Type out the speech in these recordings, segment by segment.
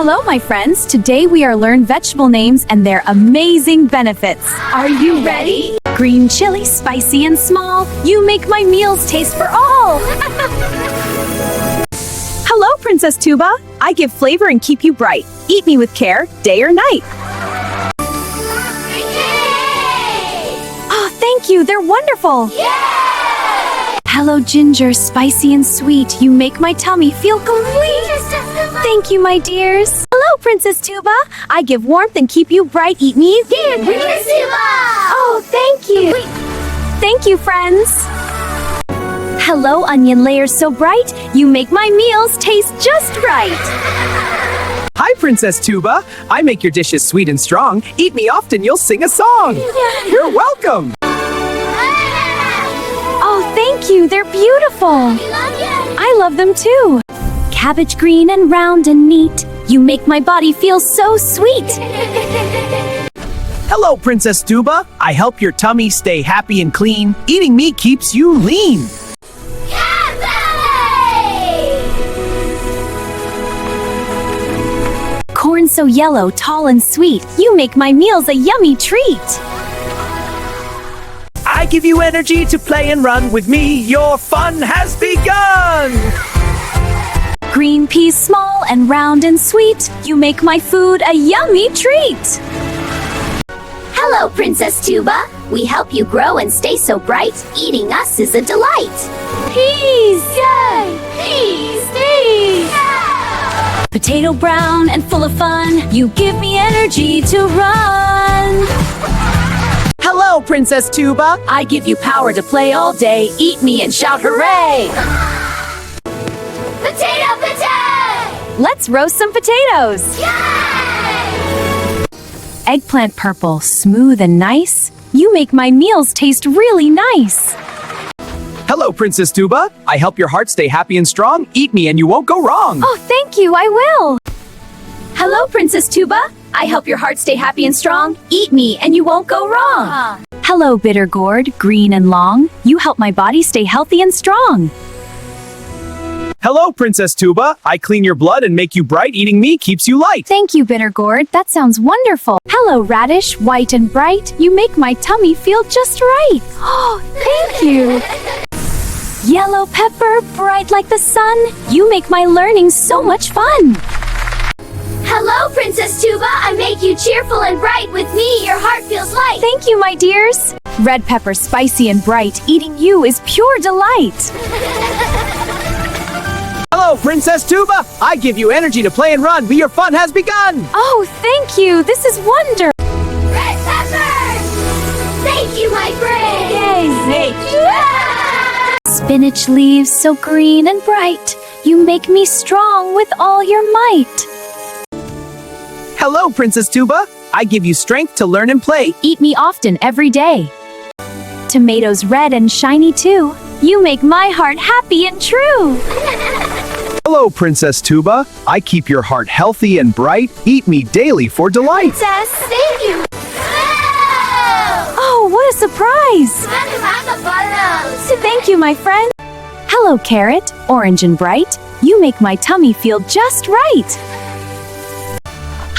Hello, my friends. Today we are learn vegetable names and their amazing benefits. Are you ready? Green chili, spicy and small. You make my meals taste for all. Hello, Princess Tuba. I give flavor and keep you bright. Eat me with care, day or night. Yay! Oh, thank you. They're wonderful. Yay! Hello, ginger, spicy and sweet. You make my tummy feel complete. Thank you, my dears. Hello, Princess Tuba. I give warmth and keep you bright. Eat me. Dear Princess Tuba! Oh, thank you. Thank you, friends. Hello, onion layers so bright. You make my meals taste just right. Hi, Princess Tuba. I make your dishes sweet and strong. Eat me often, you'll sing a song. You're welcome. Oh, thank you. They're beautiful. We love you! I love them too. Cabbage green and round and neat. You make my body feel so sweet. Hello, Princess Tuba. I help your tummy stay happy and clean. Eating me keeps you lean. Corn so yellow, tall and sweet. You make my meals a yummy treat. I give you energy to play and run. With me, your fun has begun. Green peas small and round and sweet. You make my food a yummy treat. Hello, Princess Tuba. We help you grow and stay so bright. Eating us is a delight. Peas! Yay! Peas! Peas! Yeah! Potato brown and full of fun. You give me energy to run. Hello, Princess Tuba. I give you power to play all day. Eat me and shout hooray! Potato, potato! Let's roast some potatoes. Yay! Eggplant purple, smooth and nice. You make my meals taste really nice. Hello, Princess Tuba. I help your heart stay happy and strong. Eat me and you won't go wrong. Oh, thank you, I will. Hello, Princess Tuba. I help your heart stay happy and strong. Eat me and you won't go wrong. Hello, bitter gourd, green and long. You help my body stay healthy and strong. Hello, Princess Tuba. I clean your blood and make you bright. Eating me keeps you light. Thank you, bitter gourd. That sounds wonderful. Hello, radish, white and bright. You make my tummy feel just right. Oh, thank you. Yellow pepper, bright like the sun. You make my learning so much fun. Hello, Princess Tuba. I make you cheerful and bright. With me, your heart feels light. Thank you, my dears. Red pepper, spicy and bright. Eating you is pure delight. Hello, Princess Tuba. I give you energy to play and run. Your fun has begun. Oh, thank you. This is wonder. Red pepper! Thank you, my friend! Yay! Yeah! Spinach leaves so green and bright. You make me strong with all your might. Hello, Princess Tuba. I give you strength to learn and play. Eat me often every day. Tomatoes red and shiny too. You make my heart happy and true. Hello, Princess Tuba. I keep your heart healthy and bright. Eat me daily for delight. Princess, thank you! Oh, what a surprise! Thank you, my friend. Hello, carrot, orange and bright. You make my tummy feel just right.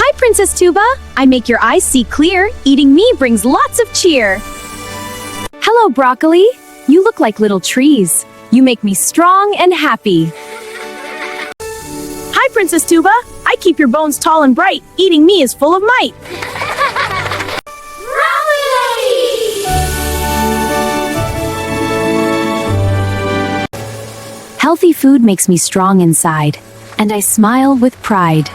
Hi, Princess Tuba. I make your eyes see clear. Eating me brings lots of cheer. Hello, broccoli. You look like little trees. You make me strong and happy. Hi, Princess Tuba. I keep your bones tall and bright. Eating me is full of might. Healthy food makes me strong inside, and I smile with pride.